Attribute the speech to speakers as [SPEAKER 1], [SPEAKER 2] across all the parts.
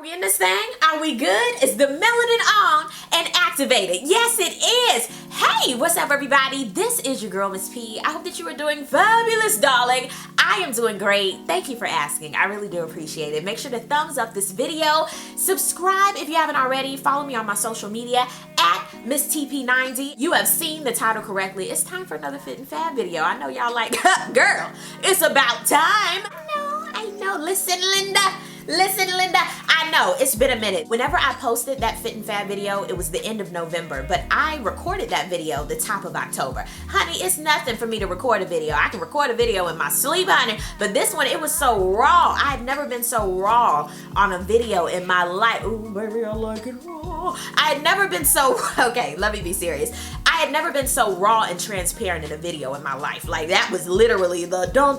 [SPEAKER 1] we in this thing? Are we good? Is the melanin on and activated? Yes, it is. Hey, what's up, everybody? This is your girl, Miss P. I hope that you are doing fabulous, darling. I am doing great. Thank you for asking. I really do appreciate it. Make sure to thumbs up this video. Subscribe if you haven't already. Follow me on my social media at MissTP90. You have seen the title correctly. It's time for another Fit and Fab video. I know y'all like, girl, it's about time. I know. Listen, Linda. I know it's been a minute. Whenever I posted that Fit and Fab video, it was the end of November, but I recorded that video the top of October. Honey, it's nothing for me to record a video. I can record a video in my sleep, honey, but this one, it was so raw. I had never been so raw on a video in my life. Ooh, baby, I like it raw. I had never been so, okay, let me be serious. I had never been so raw and transparent in a video in my life. Like, that was literally the dun.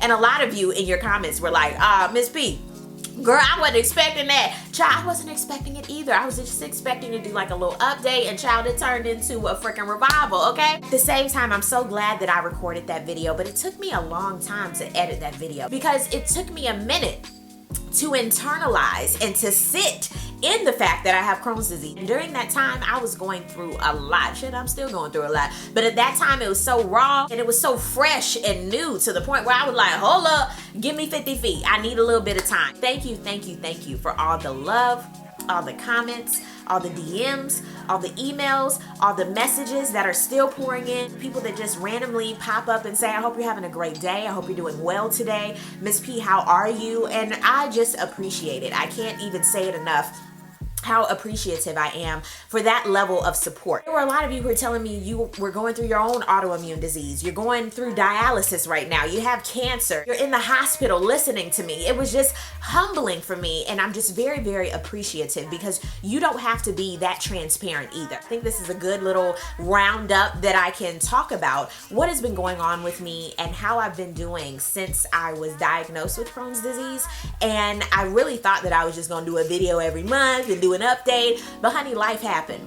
[SPEAKER 1] And a lot of you in your comments were like, Miss P, girl, I wasn't expecting that. Child, I wasn't expecting it either. I was just expecting to do like a little update, and child, it turned into a freaking revival, okay? At the same time, I'm so glad that I recorded that video, but it took me a long time to edit that video because it took me a minute to internalize and to sit in the fact that I have Crohn's disease. And during that time, I was going through a lot. Shit, I'm still going through a lot. But at that time, it was so raw and it was so fresh and new to the point where I was like, hold up, give me 50 feet. I need a little bit of time. Thank you for all the love, all the comments, all the DMs, all the emails, all the messages that are still pouring in. People that just randomly pop up and say, I hope you're having a great day. I hope you're doing well today. Miss P, how are you? And I just appreciate it. I can't even say it enough how appreciative I am for that level of support. There were a lot of you who were telling me you were going through your own autoimmune disease. You're going through dialysis right now. You have cancer. You're in the hospital listening to me. It was just humbling for me, and I'm just very, very appreciative because you don't have to be that transparent either. I think this is a good little roundup that I can talk about what has been going on with me and how I've been doing since I was diagnosed with Crohn's disease. And I really thought that I was just gonna do a video every month and do an update, but honey, life happened.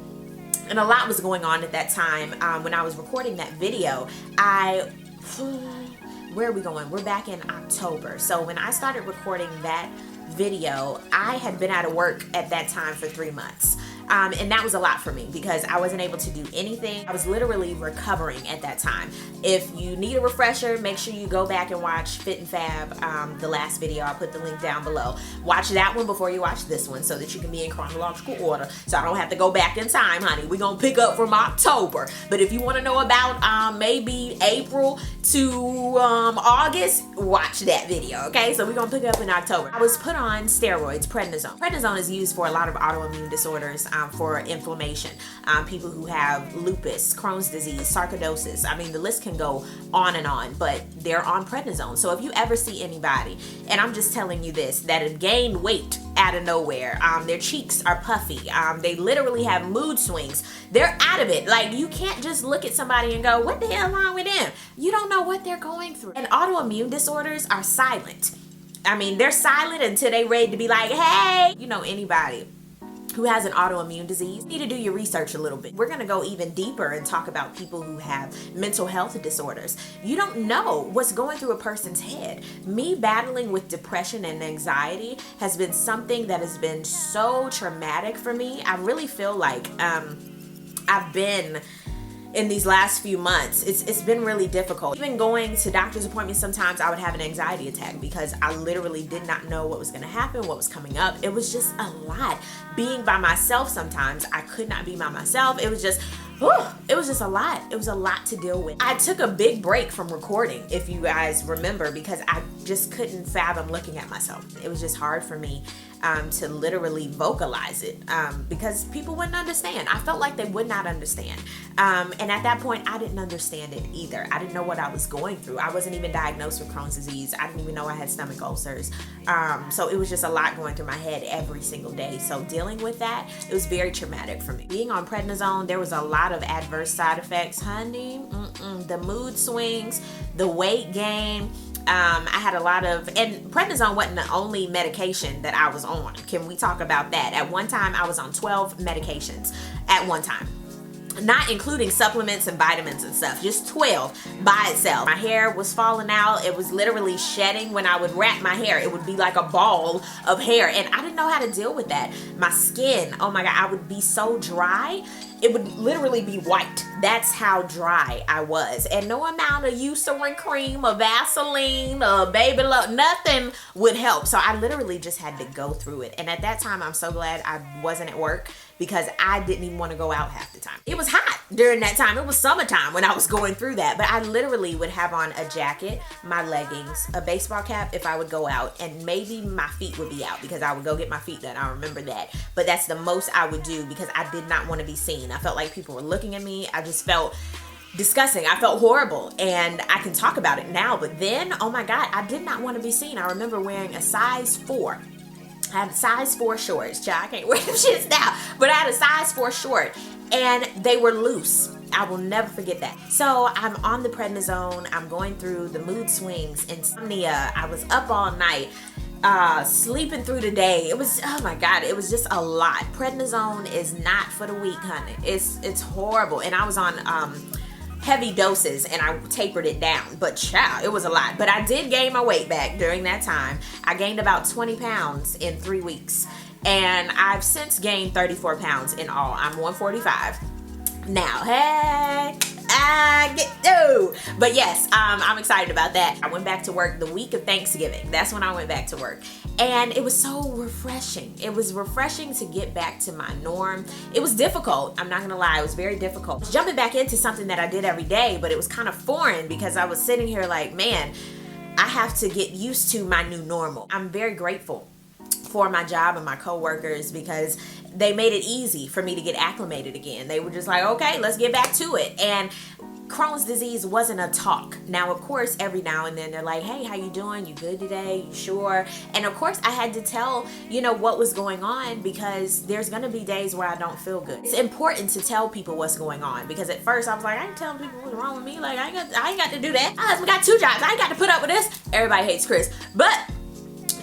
[SPEAKER 1] And a lot was going on at that time. When I was recording that video, where are we going? We're back in October. So when I started recording that video, I had been out of work at that time for 3 months. And that was a lot for me because I wasn't able to do anything. I was literally recovering at that time. If you need a refresher, make sure you go back and watch Fit and Fab, the last video. I'll put the link down below. Watch that one before you watch this one so that you can be in chronological order so I don't have to go back in time, honey. We're gonna pick up from October. But if you wanna know about maybe April to August, watch that video, okay? So we're gonna pick up in October. I was put on steroids, prednisone. Prednisone is used for a lot of autoimmune disorders, for inflammation. People who have lupus, Crohn's disease, sarcoidosis. I mean, the list can go on and on, but they're on prednisone. So if you ever see anybody, and I'm just telling you this, that have gained weight out of nowhere, their cheeks are puffy, they literally have mood swings, they're out of it. Like, you can't just look at somebody and go, what the hell wrong with them? You don't know what they're going through. And autoimmune disorders are silent. I mean, they're silent until they ready to be like, hey, you know, anybody who has an autoimmune disease, you need to do your research a little bit. We're gonna go even deeper and talk about people who have mental health disorders. You don't know what's going through a person's head. Me battling with depression and anxiety has been something that has been so traumatic for me. I really feel like I've been, in these last few months, it's been really difficult. Even going to doctor's appointments, sometimes I would have an anxiety attack because I literally did not know what was gonna happen, what was coming up. It was just a lot. Being by myself sometimes, I could not be by myself. It was just a lot. It was a lot to deal with. I took a big break from recording, if you guys remember, because I just couldn't fathom looking at myself. It was just hard for me to literally vocalize it because people wouldn't understand. I felt like they would not understand. And at that point, I didn't understand it either. I didn't know what I was going through. I wasn't even diagnosed with Crohn's disease. I didn't even know I had stomach ulcers. So it was just a lot going through my head every single day. So dealing with that, it was very traumatic for me. Being on prednisone, there was a lot of adverse side effects, honey. The mood swings, the weight gain. I had a lot of, and prednisone wasn't the only medication that I was on. Can we talk about that? At one time, I was on 12 medications at one time. not including supplements and vitamins and stuff, just 12 by itself. My hair was falling out. It was literally shedding. When I would wrap my hair, it would be like a ball of hair, and I didn't know how to deal with that. My skin, oh my God, I would be so dry. It would literally be white. That's how dry I was. And no amount of Eucerin cream or Vaseline or baby love, nothing would help. So I literally just had to go through it. And at that time, I'm so glad I wasn't at work, because I didn't even want to go out half the time. It was hot during that time. It was summertime when I was going through that. But I literally would have on a jacket, my leggings, a baseball cap if I would go out, and maybe my feet would be out because I would go get my feet done. I remember that. But that's the most I would do because I did not want to be seen. I felt like people were looking at me. I just felt disgusting. I felt horrible, and I can talk about it now. But then, oh my God, I did not want to be seen. I remember wearing a size 4. I had a size 4 shorts, child. I can't wear them shits now, but I had a size 4 short, and they were loose. I will never forget that. So I'm on the prednisone. I'm going through the mood swings, insomnia. I was up all night, sleeping through the day. It was, oh my God, it was just a lot. Prednisone is not for the weak, honey. It's horrible. And I was on heavy doses, and I tapered it down, but child, it was a lot. But I did gain my weight back during that time. I gained about 20 pounds in 3 weeks, and I've since gained 34 pounds in all. I'm 145 now. Hey, but yes, I'm excited about that. I went back to work the week of Thanksgiving. That's when I went back to work. And it was so refreshing. It was refreshing to get back to my norm. It was difficult. I'm not gonna lie, it was very difficult. Jumping back into something that I did every day, but it was kind of foreign because I was sitting here like, man, I have to get used to my new normal. I'm very grateful for my job and my coworkers because they made it easy for me to get acclimated again. They were just like, okay, let's get back to it. And Crohn's disease wasn't a talk. Now, of course, every now and then they're like, hey, how you doing? You good today? You sure? And of course, I had to tell, what was going on, because there's gonna be days where I don't feel good. It's important to tell people what's going on, because at first I was like, I ain't telling people what's wrong with me. Like, I ain't got to do that. My husband got 2 jobs. I ain't got to put up with this. Everybody hates Chris. But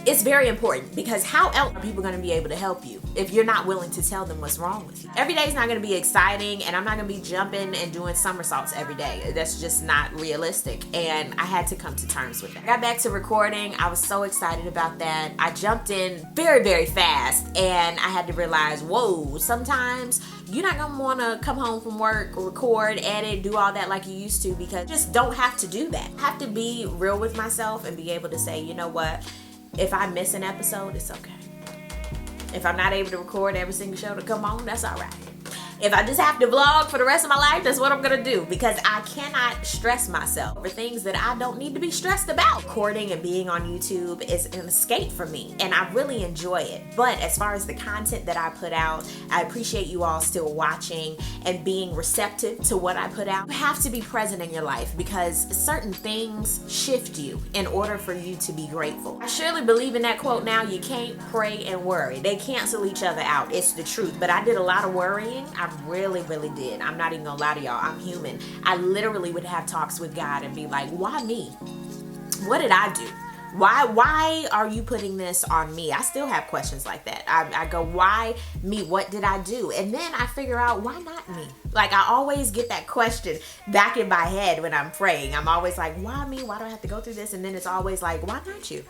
[SPEAKER 1] it's very important, because how else are people going to be able to help you if you're not willing to tell them what's wrong with you? Every day is not going to be exciting, and I'm not going to be jumping and doing somersaults every day. That's just not realistic, and I had to come to terms with that. I got back to recording. I was so excited about that. I jumped in very, very fast, and I had to realize, whoa, sometimes you're not going to want to come home from work, record, edit, do all that like you used to, because you just don't have to do that. I have to be real with myself and be able to say, you know what? If I miss an episode, it's okay. If I'm not able to record every single show to come on, that's all right. If I just have to vlog for the rest of my life, that's what I'm gonna do, because I cannot stress myself over things that I don't need to be stressed about. Recording and being on YouTube is an escape for me, and I really enjoy it. But as far as the content that I put out, I appreciate you all still watching and being receptive to what I put out. You have to be present in your life, because certain things shift you in order for you to be grateful. I surely believe in that quote now: you can't pray and worry. They cancel each other out. It's the truth. But I did a lot of worrying. I really, really did. I'm not even gonna lie to y'all. I'm human. I literally would have talks with God and be like, why me? What did I do? Why are you putting this on me? I still have questions like that. I go, why me? What did I do? And then I figure out, why not me? Like, I always get that question back in my head when I'm praying. I'm always like, why me? Why do I have to go through this? And then it's always like, why not you?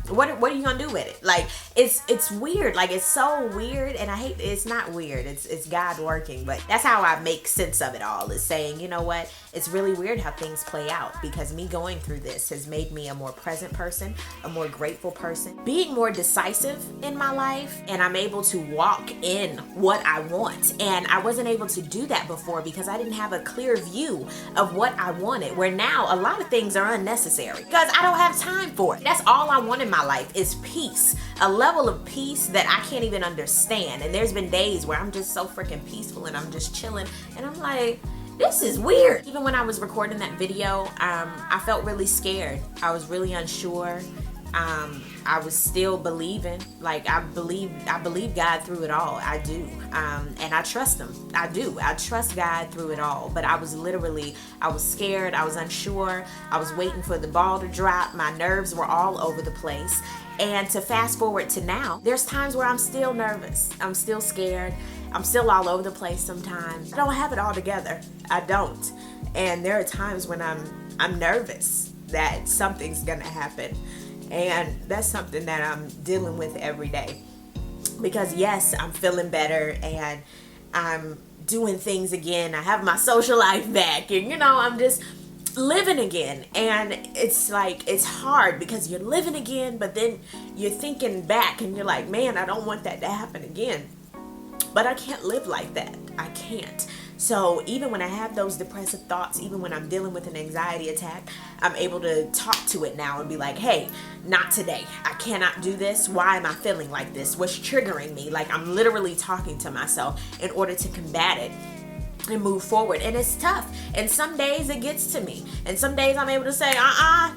[SPEAKER 1] What are you gonna do with it? Like, it's weird. Like, it's so weird, and I hate, it's not weird. It's God working, but that's how I make sense of it all, is saying, you know what? It's really weird how things play out, because me going through this has made me a more present person, a more grateful person, being more decisive in my life, and I'm able to walk in what I want. And I wasn't able to do that before because I didn't have a clear view of what I wanted, where now a lot of things are unnecessary because I don't have time for it. That's all I want in my life, is peace, a level of peace that I can't even understand. And there's been days where I'm just so freaking peaceful and I'm just chilling, and I'm like, this is weird. Even when I was recording that video, I felt really scared. I was really unsure. I was still believing. Like, I believe God through it all. I do. And I trust him. I do. I trust God through it all. But I was scared. I was unsure. I was waiting for the ball to drop. My nerves were all over the place. And to fast forward to now, there's times where I'm still nervous. I'm still scared. I'm still all over the place sometimes. I don't have it all together. I don't. And there are times when I'm nervous that something's gonna happen. And that's something that I'm dealing with every day. Because yes, I'm feeling better and I'm doing things again. I have my social life back, and I'm just living again. And it's like, it's hard because you're living again, but then you're thinking back and you're like, man, I don't want that to happen again. But I can't live like that. I can't. So even when I have those depressive thoughts, even when I'm dealing with an anxiety attack, I'm able to talk to it now and be like, hey, not today. I cannot do this. Why am I feeling like this? What's triggering me? Like, I'm literally talking to myself in order to combat it and move forward. And it's tough. And some days it gets to me. And some days I'm able to say,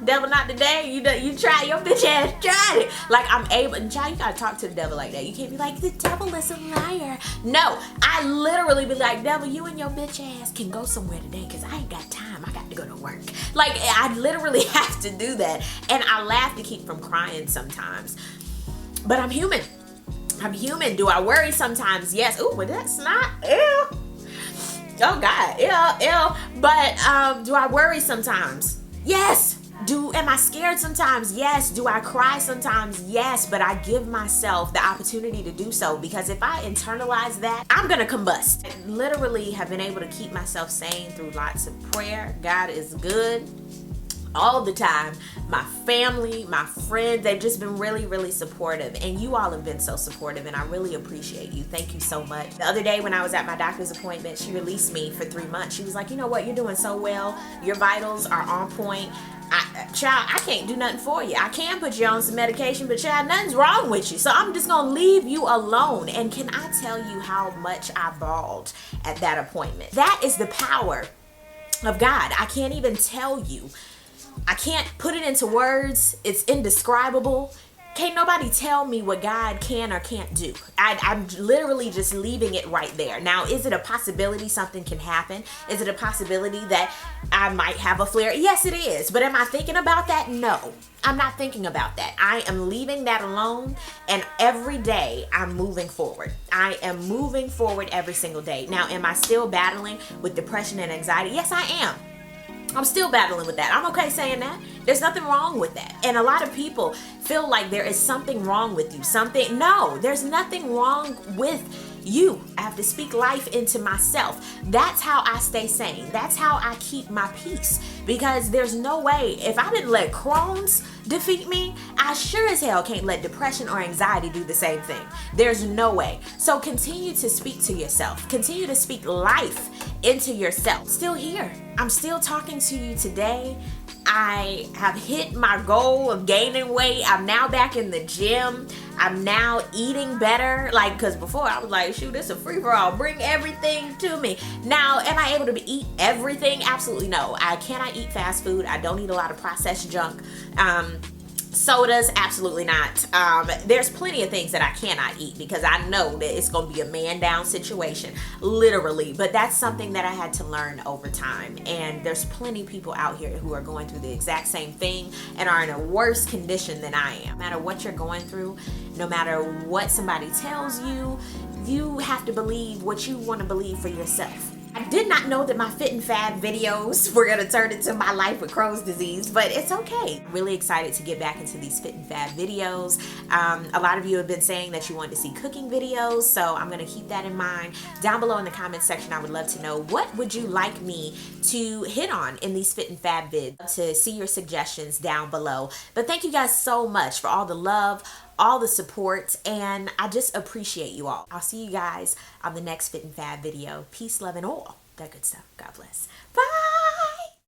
[SPEAKER 1] devil, not today. You try your bitch ass, tried it. Like, I'm able, and child, you gotta talk to the devil like that. You can't be like, the devil is a liar. No, I literally be like, devil, you and your bitch ass can go somewhere today because I ain't got time. I got to go to work. Like, I literally have to do that. And I laugh to keep from crying sometimes. But I'm human. I'm human. Do I worry sometimes? Yes. Ooh, but that's not, ew. Oh God, ew. But do I worry sometimes? Yes. Am I scared sometimes? Yes. Do I cry sometimes? Yes. But I give myself the opportunity to do so, because if I internalize that, I'm gonna combust. I literally have been able to keep myself sane through lots of prayer. God is good all the time. My family, my friends, they've just been really, really supportive. And you all have been so supportive, and I really appreciate you. Thank you so much. The other day when I was at my doctor's appointment, she released me for 3 months. She was like, you know what? You're doing so well. Your vitals are on point. Child, I can't do nothing for you. I can put you on some medication, but child, nothing's wrong with you. So I'm just going to leave you alone. And can I tell you how much I bawled at that appointment? That is the power of God. I can't even tell you. I can't put it into words. It's indescribable. Can't nobody tell me what God can or can't do. I'm literally just leaving it right there. Now, is it a possibility something can happen? Is it a possibility that I might have a flare? Yes, it is. But am I thinking about that? No, I'm not thinking about that. I am leaving that alone. And every day I'm moving forward. I am moving forward every single day. Now, am I still battling with depression and anxiety? Yes, I am. I'm still battling with that. I'm okay saying that. There's nothing wrong with that. And a lot of people feel like there is something wrong with you. No, there's nothing wrong with you. I have to speak life into myself. That's how I stay sane. That's how I keep my peace. Because there's no way, if I didn't let Crohn's defeat me, I sure as hell can't let depression or anxiety do the same thing. There's no way. So continue to speak to yourself. Continue to speak life into yourself. Still here. I'm still talking to you today. I have hit my goal of gaining weight. I'm now back in the gym. I'm now eating better. Like, because before I was like, shoot, this is a free-for-all. Bring everything to me. Now, am I able to eat everything? Absolutely no. I cannot eat fast food. I don't eat a lot of processed junk. Sodas, absolutely not. There's plenty of things that I cannot eat because I know that it's going to be a man down situation, literally. But that's something that I had to learn over time. And there's plenty of people out here who are going through the exact same thing and are in a worse condition than I am. No matter what you're going through, no matter what somebody tells you, you have to believe what you want to believe for yourself. I did not know that my fit and fab videos were going to turn into my life with Crohn's disease, but it's okay. Really excited to get back into these fit and fab videos. A lot of you have been saying that you want to see cooking videos, so I'm going to keep that in mind. Down below in the comments section, I would love to know, what would you like me to hit on in these fit and fab vids? To see your suggestions down below. But thank you guys so much for all the love, all the support, and I just appreciate you all. I'll see you guys on the next Fit and Fab video. Peace, love, and all that good stuff. God bless. Bye!